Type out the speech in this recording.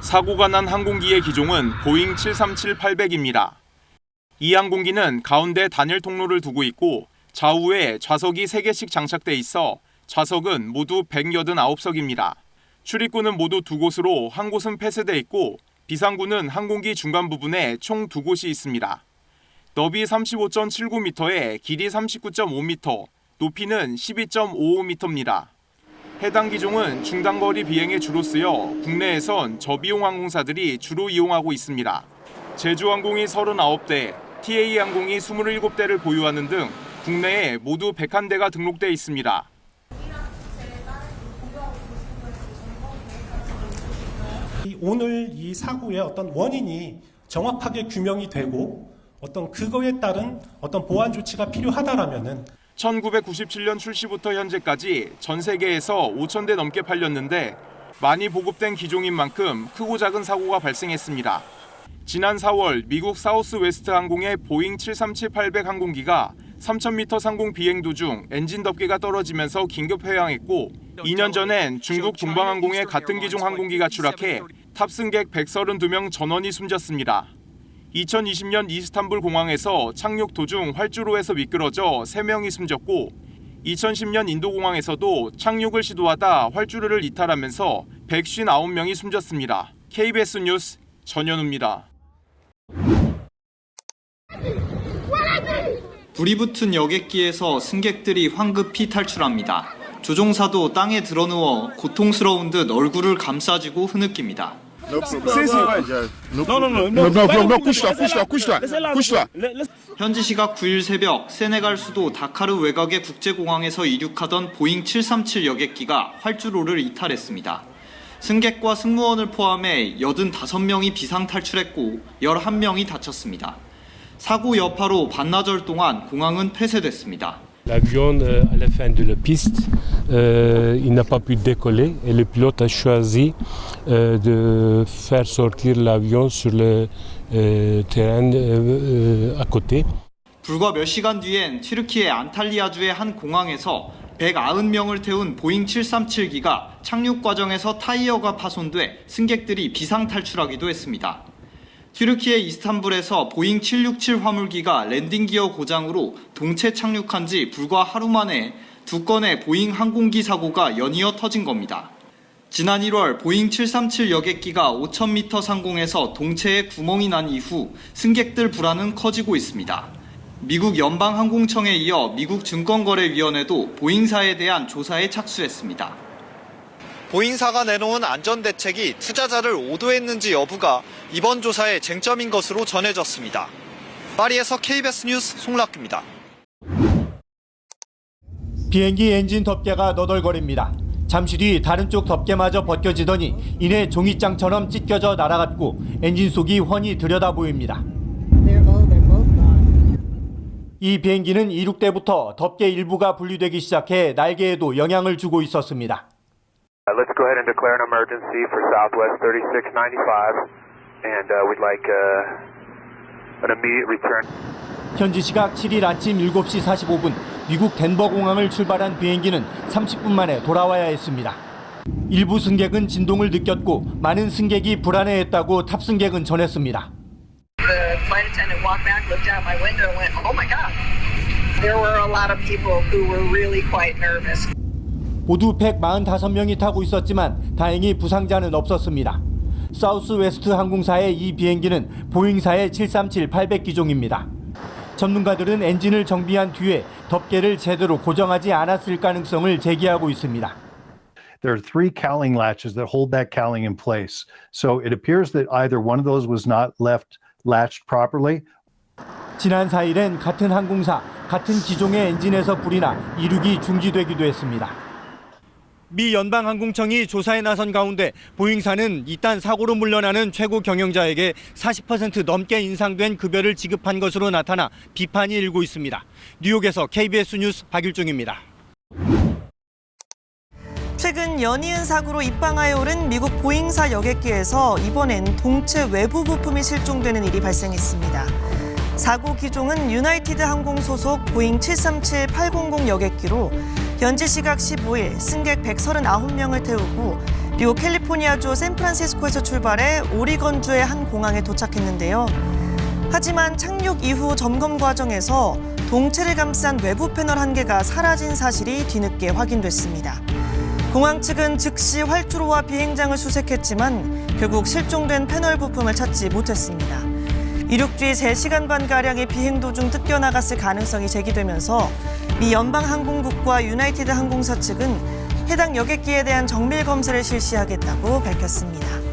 사고가 난 항공기의 기종은 보잉 737-800입니다. 이 항공기는 가운데 단일 통로를 두고 있고 좌우에 좌석이 3개씩 장착돼 있어 좌석은 모두 189석입니다. 출입구는 모두 2곳으로 한 곳은 폐쇄돼 있고 비상구는 항공기 중간 부분에 총 2곳이 있습니다. 너비 35.79m에 길이 39.5m, 높이는 12.55m입니다. 해당 기종은 중단거리 비행에 주로 쓰여 국내에선 저비용 항공사들이 주로 이용하고 있습니다. 제주항공이 39대, TA항공이 27대를 보유하는 등 국내에 모두 101대가 등록돼 있습니다. 오늘 이 사고의 어떤 원인이 정확하게 규명이 되고 어떤 그거에 따른 어떤 보완 조치가 필요하다라면은 1997년 출시부터 현재까지 전 세계에서 5,000대 넘게 팔렸는데 많이 보급된 기종인 만큼 크고 작은 사고가 발생했습니다. 지난 4월 미국 사우스웨스트 항공의 보잉 737-800 항공기가 3,000m 상공 비행 도중 엔진 덮개가 떨어지면서 긴급 회항했고 2년 전엔 중국 동방항공의 같은 기종 항공기가 추락해 탑승객 132명 전원이 숨졌습니다. 2020년 이스탄불 공항에서 착륙 도중 활주로에서 미끄러져 3명이 숨졌고 2010년 인도공항에서도 착륙을 시도하다 활주로를 이탈하면서 159명이 숨졌습니다. KBS 뉴스 전현우입니다. 불이 붙은 여객기에서 승객들이 황급히 탈출합니다. 조종사도 땅에 드러누워 고통스러운 듯 얼굴을 감싸쥐고 흐느낍니다. 현지 시각 9일 새벽 세네갈 수도 다카르 외곽의 국제공항에서 이륙하던 보잉 737 여객기가 활주로를 이탈했습니다. 승객과 승무원을 포함해 85명이 비상 탈출했고 11명이 다쳤습니다. 사고 여파로 반나절 동안 공항은 폐쇄됐습니다. L'avion, à la fin de la piste, il n'a pas pu décoller et le pilote a choisi de faire sortir l'avion sur le terrain à côté. 불과 몇 시간 뒤엔 튀르키예 안탈리아주의 한 공항에서 190명을 태운 보잉 737기가 착륙 과정에서 타이어가 파손돼 승객들이 비상 탈출하기도 했습니다. 튀르키예 이스탄불에서 보잉 767 화물기가 랜딩 기어 고장으로 동체 착륙한 지 불과 하루 만에 2건의 보잉 항공기 사고가 연이어 터진 겁니다. 지난 1월 보잉 737 여객기가 5,000m 상공에서 동체에 구멍이 난 이후 승객들 불안은 커지고 있습니다. 미국 연방항공청에 이어 미국 증권거래위원회도 보잉사에 대한 조사에 착수했습니다. 보잉사가 내놓은 안전대책이 투자자를 오도했는지 여부가 이번 조사의 쟁점인 것으로 전해졌습니다. 파리에서 KBS 뉴스 송락규입니다. 비행기 엔진 덮개가 너덜거립니다. 잠시 뒤 다른 쪽 덮개마저 벗겨지더니 이내 종이장처럼 찢겨져 날아갔고 엔진 속이 훤히 들여다 보입니다. 이 비행기는 이륙 때부터 덮개 일부가 분리되기 시작해 날개에도 영향을 주고 있었습니다. Let's go ahead and declare an emergency for Southwest 3695, and we'd like an immediate return. 현지 시각 7일 아침 7시 45분 미국 덴버 공항을 출발한 비행기는 30분 만에 돌아와야 했습니다. 일부 승객은 진동을 느꼈고 많은 승객이 불안해했다고 탑승객은 전했습니다. The flight attendant walked back, looked out my window, and went, "Oh my God!" There were a lot of people who were really quite nervous. 모두 145명이 타고 있었지만 다행히 부상자는 없었습니다. 사우스웨스트 항공사의 이 비행기는 보잉사의 737-800 기종입니다. 전문가들은 엔진을 정비한 뒤에 덮개를 제대로 고정하지 않았을 가능성을 제기하고 있습니다. There are 3 cowling latches that hold that cowling in place. So it appears that either one of those was not left latched properly. 지난 4일엔 같은 항공사, 같은 기종의 엔진에서 불이 나 이륙이 중지되기도 했습니다. 미 연방항공청이 조사에 나선 가운데 보잉사는 이딴 사고로 물러나는 최고 경영자에게 40% 넘게 인상된 급여를 지급한 것으로 나타나 비판이 일고 있습니다. 뉴욕에서 KBS 뉴스 박일중입니다. 최근 연이은 사고로 입방아에 오른 미국 보잉사 여객기에서 이번엔 동체 외부 부품이 실종되는 일이 발생했습니다. 사고 기종은 유나이티드 항공 소속 보잉 737-800 여객기로 현지 시각 15일 승객 139명을 태우고 미국 캘리포니아주 샌프란시스코에서 출발해 오리건주의 한 공항에 도착했는데요. 하지만 착륙 이후 점검 과정에서 동체를 감싼 외부 패널 한 개가 사라진 사실이 뒤늦게 확인됐습니다. 공항 측은 즉시 활주로와 비행장을 수색했지만 결국 실종된 패널 부품을 찾지 못했습니다. 이륙 뒤 3시간 반가량의 비행 도중 뜯겨나갔을 가능성이 제기되면서 미 연방항공국과 유나이티드 항공사 측은 해당 여객기에 대한 정밀 검사를 실시하겠다고 밝혔습니다.